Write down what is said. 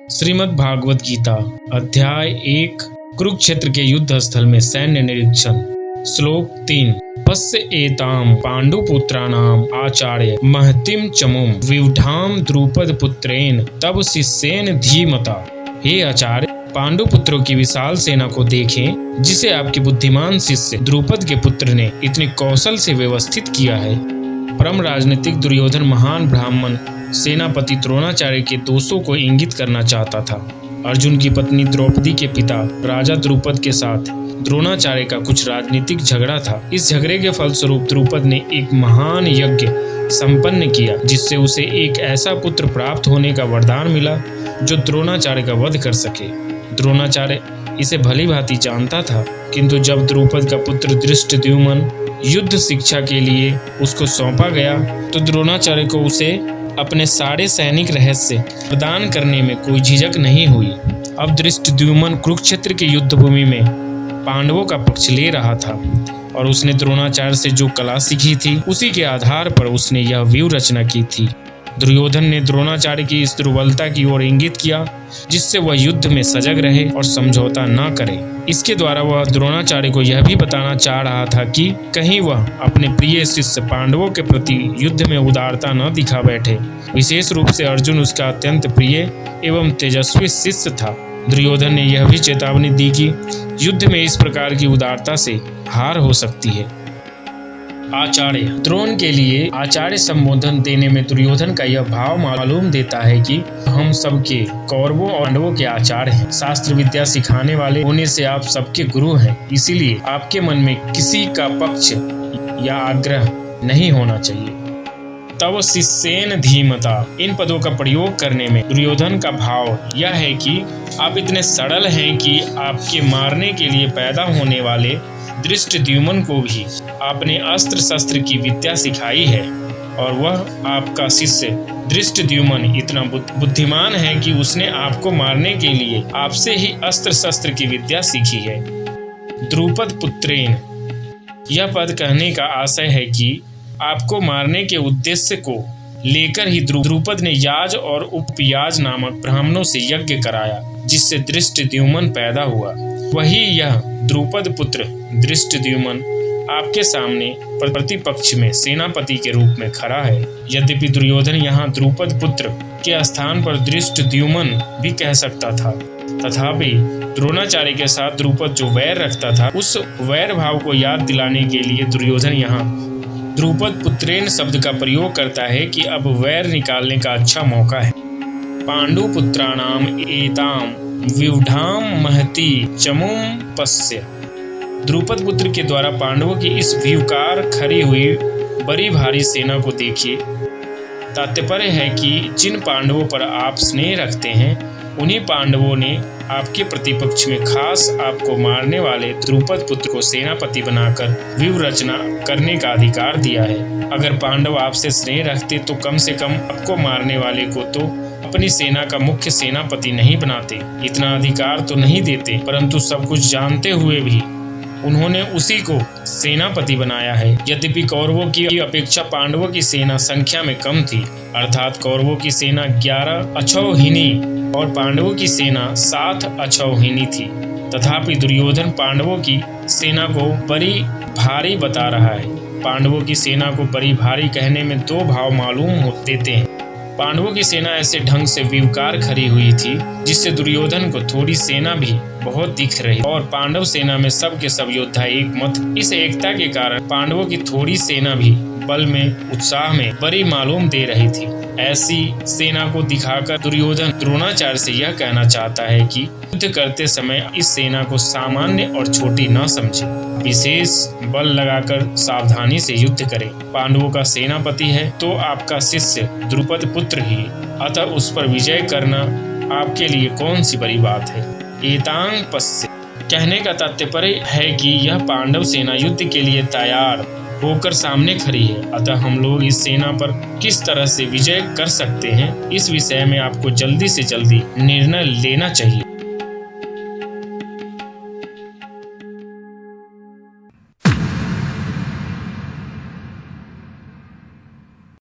श्रीमद् भागवत गीता अध्याय 1 कुरुक्षेत्र के युद्ध स्थल में सैन्य निरीक्षण। श्लोक 3 पश्य एताम पांडुपुत्राणाम आचार्य महतिम चमुम विवधाम द्रुपद पुत्रेन तब शिष्येन धीमता। हे आचार्य, पांडुपुत्रों की विशाल सेना को देखें जिसे आपके बुद्धिमान शिष्य द्रुपद के पुत्र ने इतने कौशल से व्यवस्थित किया है। परम राजनीतिक दुर्योधन महान ब्राह्मण सेनापति द्रोणाचार्य के दोषों को इंगित करना चाहता था। अर्जुन की पत्नी द्रौपदी के पिता राजा द्रुपद के साथ द्रोणाचार्य का कुछ राजनीतिक झगड़ा था। इस झगड़े के फलस्वरूप द्रुपद ने एक महान यज्ञ संपन्न किया जिससे उसे एक ऐसा पुत्र प्राप्त होने का वरदान मिला जो द्रोणाचार्य का वध कर सके। द्रोणाचार्य इसे भली भांति जानता था, किंतु जब द्रुपद का पुत्र धृष्टद्युम्न युद्ध शिक्षा के लिए उसको सौंपा गया तो द्रोणाचार्य को उसे अपने सारे सैनिक रहस्य प्रदान करने में कोई झिझक नहीं हुई। अब धृष्टद्युम्न कुरुक्षेत्र के युद्ध भूमि में पांडवों का पक्ष ले रहा था और उसने द्रोणाचार्य से जो कला सीखी थी उसी के आधार पर उसने यह व्यूह रचना की थी। दुर्योधन ने द्रोणाचार्य की इस दुर्बलता की ओर इंगित किया जिससे वह युद्ध में सजग रहे और समझौता न करे। इसके द्वारा वह द्रोणाचार्य को यह भी बताना चाह रहा था कि कहीं वह अपने प्रिय शिष्य पांडवों के प्रति युद्ध में उदारता न दिखा बैठे। विशेष रूप से अर्जुन उसका अत्यंत प्रिय एवं तेजस्वी शिष्य था। दुर्योधन ने यह भी चेतावनी दी कि युद्ध में इस प्रकार की उदारता से हार हो सकती है। आचार्य द्रोण के लिए आचार्य संबोधन देने में दुर्योधन का यह भाव मालूम देता है कि हम सबके कौरवों और पांडवों के आचार्य हैं। शास्त्र विद्या सिखाने वाले होने से आप सबके गुरु हैं, इसीलिए आपके मन में किसी का पक्ष या आग्रह नहीं होना चाहिए। तब शिष्येन धीमता, इन पदों का प्रयोग करने में दुर्योधन का भाव यह है कि आप इतने सरल हैं कि आपके मारने के लिए पैदा होने वाले धृष्टद्युम्न को भी आपने अस्त्र शस्त्र की विद्या सिखाई है और वह आपका शिष्य धृष्टद्युम्न इतना बुद्धिमान है कि उसने आपको मारने के लिए आपसे ही अस्त्र शस्त्र की विद्या सीखी है। द्रुपद पुत्रेन, यह पद कहने का आशय है कि आपको मारने के उद्देश्य को लेकर ही द्रुपद ने याज और उपयाज नामक ब्राह्मणों से यज्ञ कराया जिससे धृष्टद्युम्न पैदा हुआ। वही यह द्रुपद पुत्र धृष्टद्युम्न आपके सामने प्रतिपक्ष में सेनापति के रूप में खड़ा है। यद्यपि दुर्योधन यहाँ द्रुपद पुत्र के स्थान पर धृष्टद्युम्न भी कह सकता था, तथापि द्रोणाचार्य के साथ द्रुपद जो वैर रखता था उस वैर भाव को याद दिलाने के लिए दुर्योधन यहाँ द्रुपद पुत्रेन शब्द का प्रयोग करता है कि अब वैर निकालने का अच्छा मौका है। पांडुपुत्राणाम एताम विवधाम महती चमुम पश्य, द्रुपद पुत्र के द्वारा पांडवों की इस व्यूकार खड़ी हुई बड़ी भारी सेना को देखिए। तात्पर्य है कि जिन पांडवों पर आप स्नेह रखते हैं उन्हीं पांडवों ने आपके प्रतिपक्ष में खास आपको मारने वाले द्रुपद पुत्र को सेनापति बनाकर व्यूह रचना करने का अधिकार दिया है। अगर पांडव आपसे स्नेह रखते तो कम से कम आपको मारने वाले को तो अपनी सेना का मुख्य सेनापति नहीं बनाते, इतना अधिकार तो नहीं देते, परंतु सब कुछ जानते हुए भी उन्होंने उसी को सेनापति बनाया है। यद्यपि कौरवों की अपेक्षा पांडवों की सेना संख्या में कम थी, अर्थात कौरवों की सेना 11 अक्षौहिणी और पांडवों की सेना 7 अक्षौहिणी थी। तथापि दुर्योधन पांडवों की सेना को बड़ी भारी बता रहा है। पांडवों की सेना को बड़ी भारी कहने में दो भाव मालूम देते हैं। पांडवों की सेना ऐसे ढंग से विवकार खड़ी हुई थी जिससे दुर्योधन को थोड़ी सेना भी बहुत दिख रही और पांडव सेना में सब के सब योद्धा एक मत। इस एकता के कारण पांडवों की थोड़ी सेना भी बल में उत्साह में बड़ी मालूम दे रही थी। ऐसी सेना को दिखाकर दुर्योधन द्रोणाचार्य से यह कहना चाहता है कि युद्ध करते समय इस सेना को सामान्य और छोटी न समझे, विशेष बल लगाकर सावधानी से युद्ध करें। पांडवों का सेनापति है तो आपका शिष्य द्रुपद पुत्र ही, अतः उस पर विजय करना आपके लिए कौन सी बड़ी बात है। एतांग पश्य, कहने का तात्पर्य है कि यह पांडव सेना युद्ध के लिए तैयार होकर सामने खड़ी है, अतः हम लोग इस सेना पर किस तरह से विजय कर सकते हैं इस विषय में आपको जल्दी से जल्दी निर्णय लेना चाहिए।